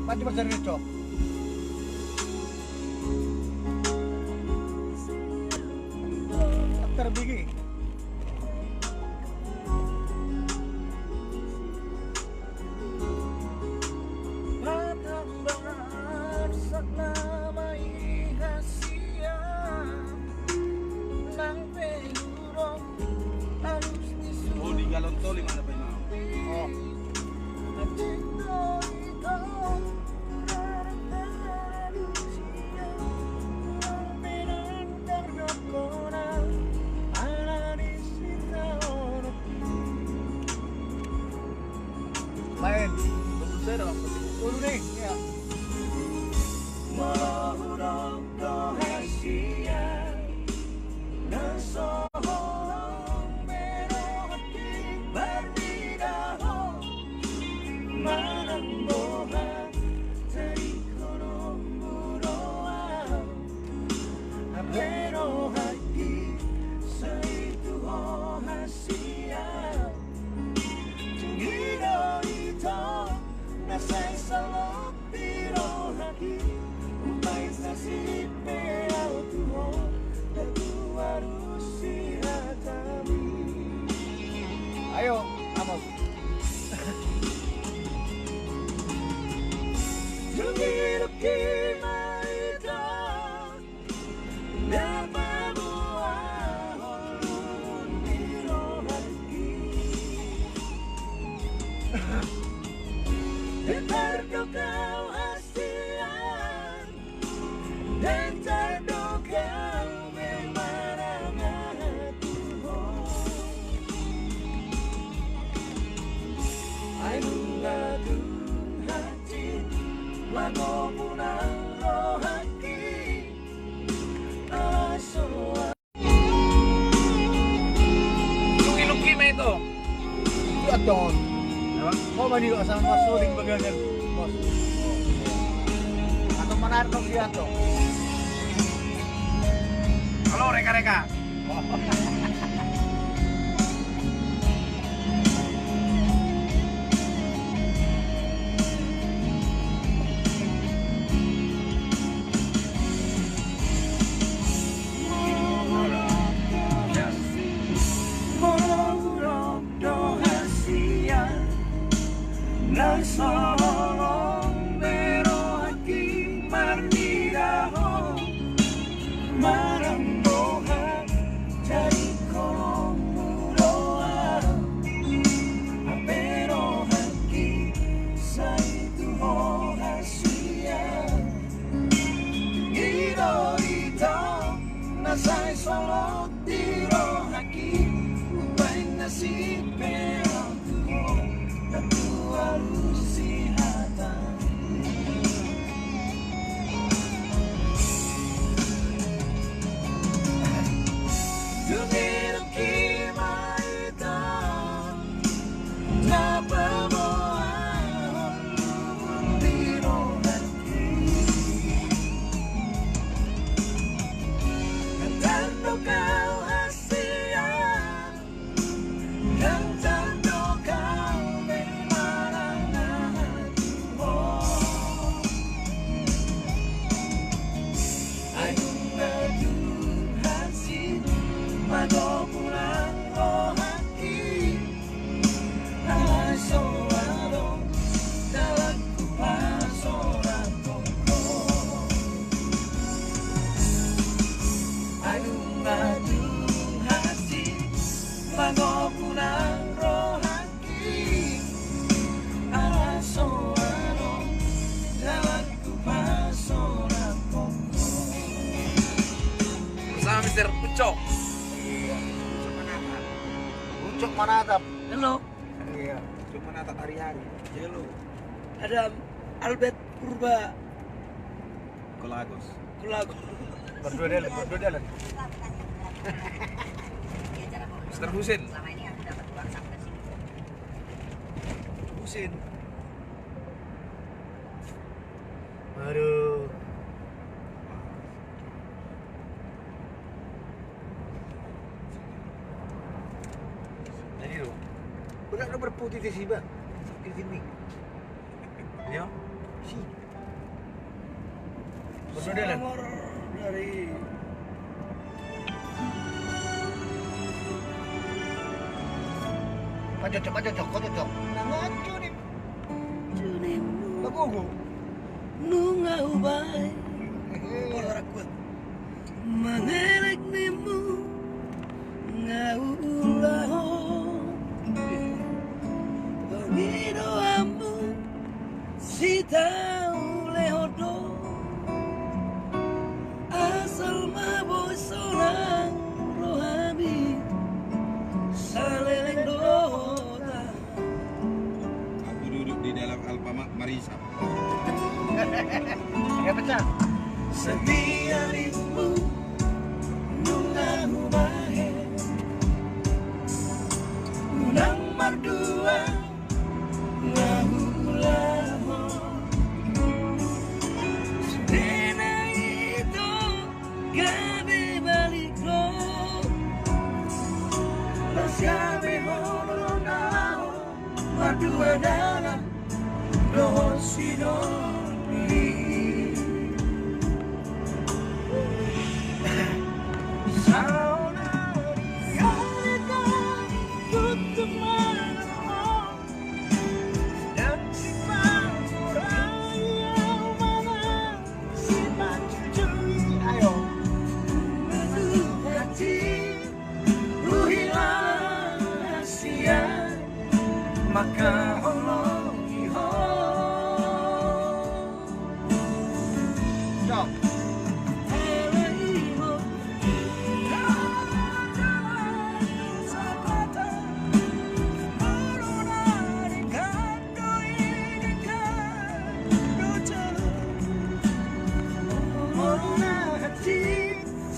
Maju pasar Cok. Terbigi. Oh, di galon tol di mana Pak Imam? Oh. Main. Tunggu saya dalam Dulu nih, ya. Ayo, Amos. Luki-luki mah itu. Lihat dong. Apa? Kok mandi kok sama Mas Suling bagian Bos. Atau menarik dong lihat dong. Halo reka-reka. Bersama Mr. Ucok. Iya. Ucok Manatap. Halo, Iya. Ucok Manatap hari-hari. Halo. ada Albert Purba Kolagos. Kulago. Berdua jalan. Mr. Husin. Husin. Aduh. Jadi lo, udah berputih di sini, Bang. Di sini. Iya. Si. Berdoa Nomor dari Pak Cocok, kau cocok. Ngaco nih. Junimu Bagugo. nunga ubay orang kuat mengelak nimu ngaulah pengidoamu si tahu lehodo asal maboy seorang rohani saleleng dota. Aku duduk di dalam Alfamart Marisa. Ya pecah. Setialimu nungamu bahe Unang mardua Lahulaho Sudena itu Gabi balik lo Las gabi holo nao Mardua dalam Dohon sidoni maka Allah iho Cok.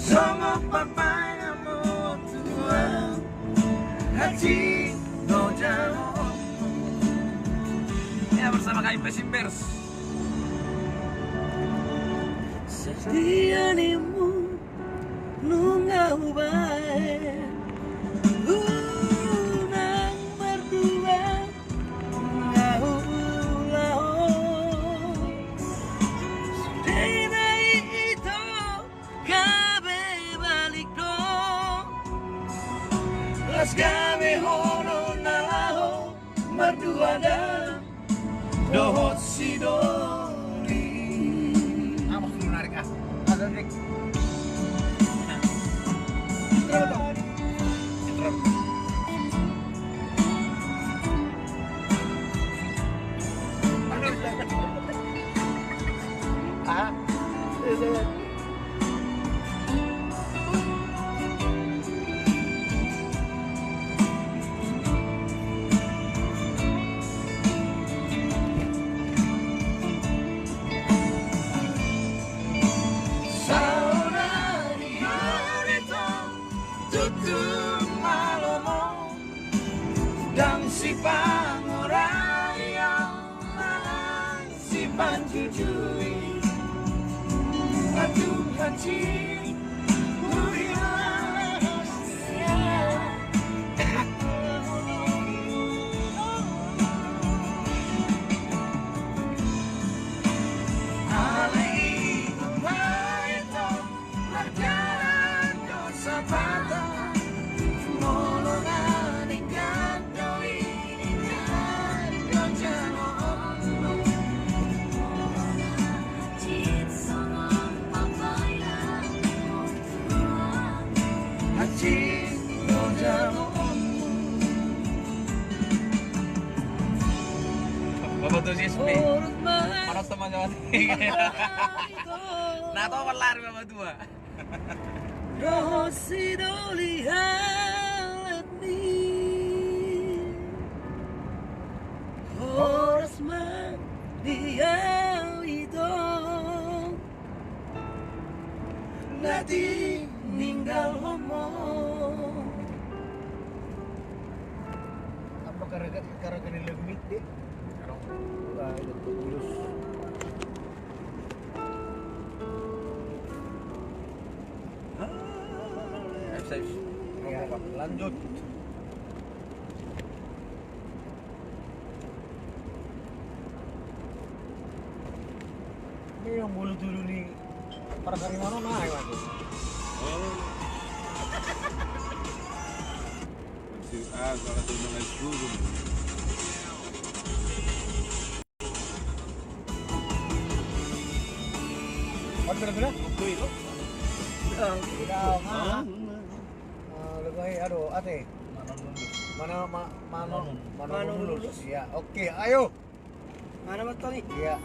Sama papaya mo tuan hati no jauh. Ya bersama kami Pesimbers. Setianimu nunga ubay unang berdua ngaulah Sudena itu kabe balik do Las gabe hono nalaho berdua dalam dohot sidoli. Awas dulu narik ah. Ada dik. Intro dong. Intro. Ah. Saudari harito tutu malomo dan si pangoraya si panjujui aduh haji Bapak tuh CSP. Para teman Jawa Timur. Nah, tau kan lari bapak tua. Rosidoli halatni Horasman dia itu Nanti ninggal homo Apa karena lemit deh? Wah, itu tulus. Ya, Lanjut. Ini yang bulu dulu nih. Para kali mana naik mas? Kalau tu dengan guru. Apa benar-benar? Itu. Tidak, mana? Lebih, aduh, ate. Mana lulus? Iya, oke, ayo. Mana mas Tony? Iya.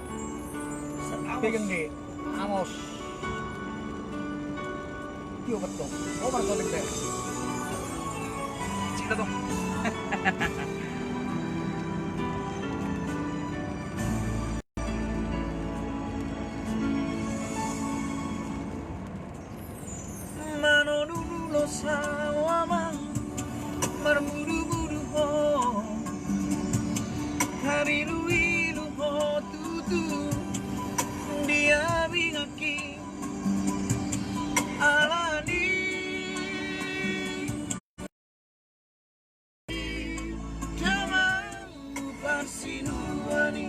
Pegang di Amos. Kyo betul. Oh, marto deh. Cinta tuh. Manonunu lo sawama marmuru-muru ho Hariru-iru ho tutu Dia bingaki Alani Kamamu parsinuani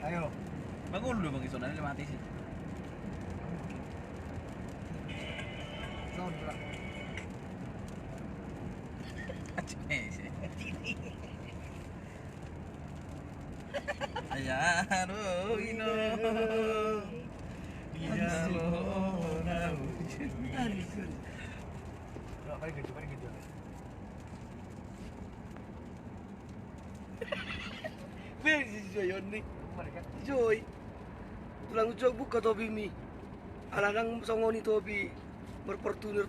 Ayo. Bangun dulu bang Ison, nanti mati sih. Soundtrack. Ayaro ino. Paling gitu. Beri si Joy nih Mereka. Joy tulang ucok buka topi mi alang songoni topi berpertunur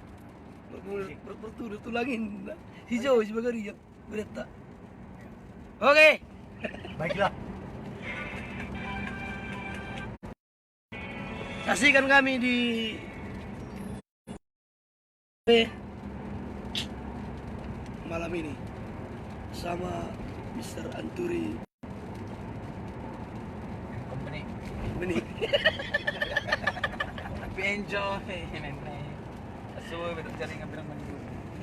tulangin si Joy sebagai dia berita oke Baiklah. saksikan kami di malam ini sama Mr. Anturi Company. Meni Tapi enjoy, nene. So, betul jaringan bilang mandi.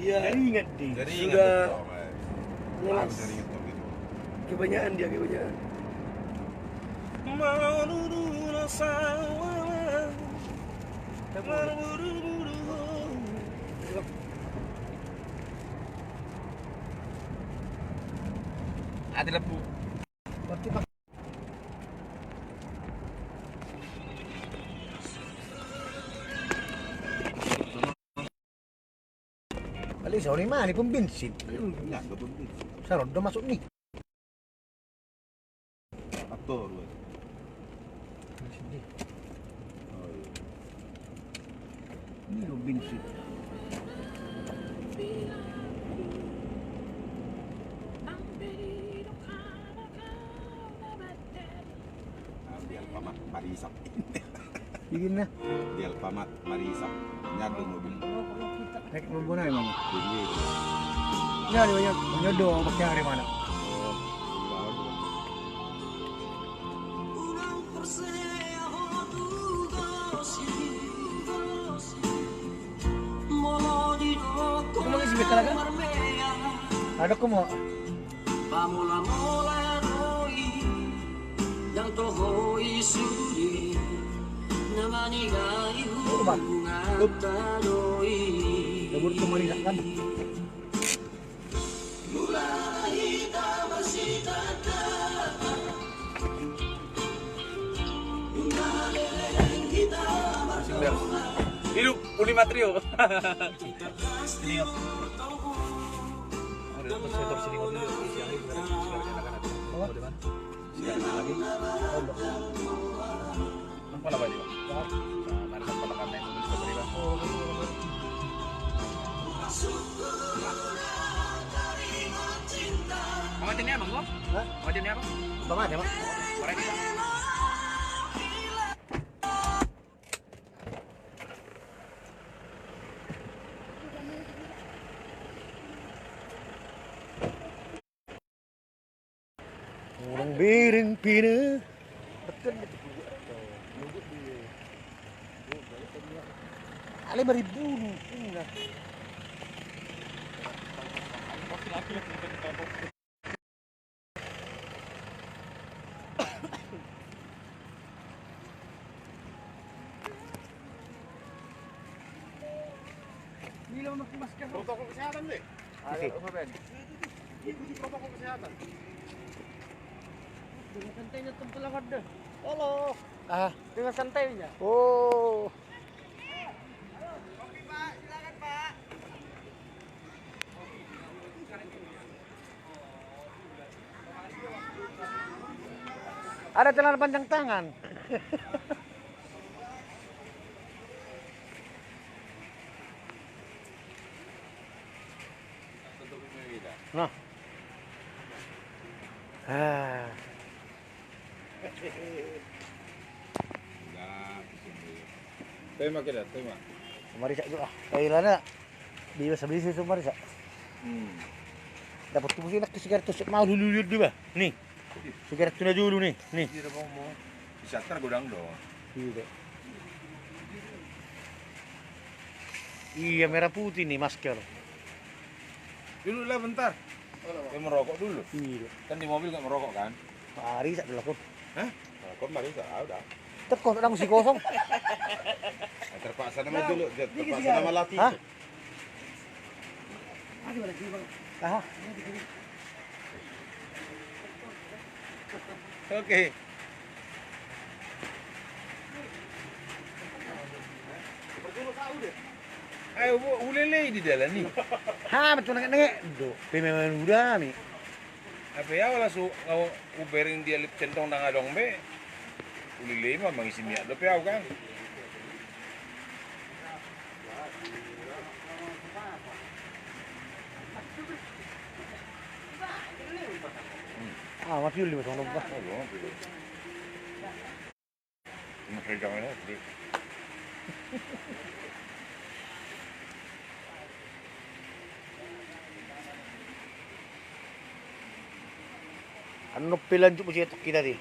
dia Ingat deh. Jadi Sudah Jelas. ngelas Dari itu gitu. kebanyakan Manunu sawa Marmuru-muru Ada lebu. Berarti pak. Kali sorry mah ini pun bensin. Ya, betul betul. Saya udah masuk nih. Aktor. Oh, iya. Ini lo bensin. Di Alfamart Marisap. Bikin na. Di Alfamart Marisap. Nyadu mobil. Naik mobil na emang. Jadi. Ya di banyak. Menyodoh pakai hari mana? Oh. Kok mengisi beta kan? Ada ko mo. Pamula-mula noi yang tohoi suri namanigai hubungan tanoi Dabur ko mali kan. Hidup Ulima Trio. Selingkuh. Ada setor selingkuh dulu. Siang ini sekarang anak-anak. Oh, di mana? Sekarang lagi. Oh, belum. Apa lah baju? Mari kita palakan yang bisa beriba. Macamnya apa, Bang? Hah? Macamnya apa? Bang ada, Mak. Korek kita. Orang biring pina. Betul gitu. Ale beribu. Enggak. jangan pakai masker. Protokol kesehatan deh. Ayo, apa Ben? Ikuti protokol kesehatan. Dengan santainya tempelan ada. Halo. Ah, Dengan santainya. oh. Ada celana panjang tangan. Nah. Ah. Tema kita, tema. Marisa juga. Kailan na. Di sa bisnis sa Marisa. Dapat ko sila kasi sigareto mau dulu di ba? Nih. Sigareto na dulu nih. Nih. Hindi na mo. Bisa tergodang dong. Iya. Iya merah putih nih masker. Dulu lah bentar. Dia merokok dulu. Iya. Kan di mobil nggak merokok kan? Marisa dulu aku. Hah? Merokok Marisa, udah. Tekon ada musik kosong. Terpaksa nama dulu, terpaksa nama latih. Hah? Ah. Oke. Ayo bu, ulele di dalam nih. Ha, betul nengek. Do, memang udah nih. Apa ya wala su ngau uberin dia lip centong nang adong be. Ulele mah mangisi miak do piau kan. Ah, mati dulu sama lupa. Oh, belum pilih. Ini pegangannya gede. Ano pilan tu kita di.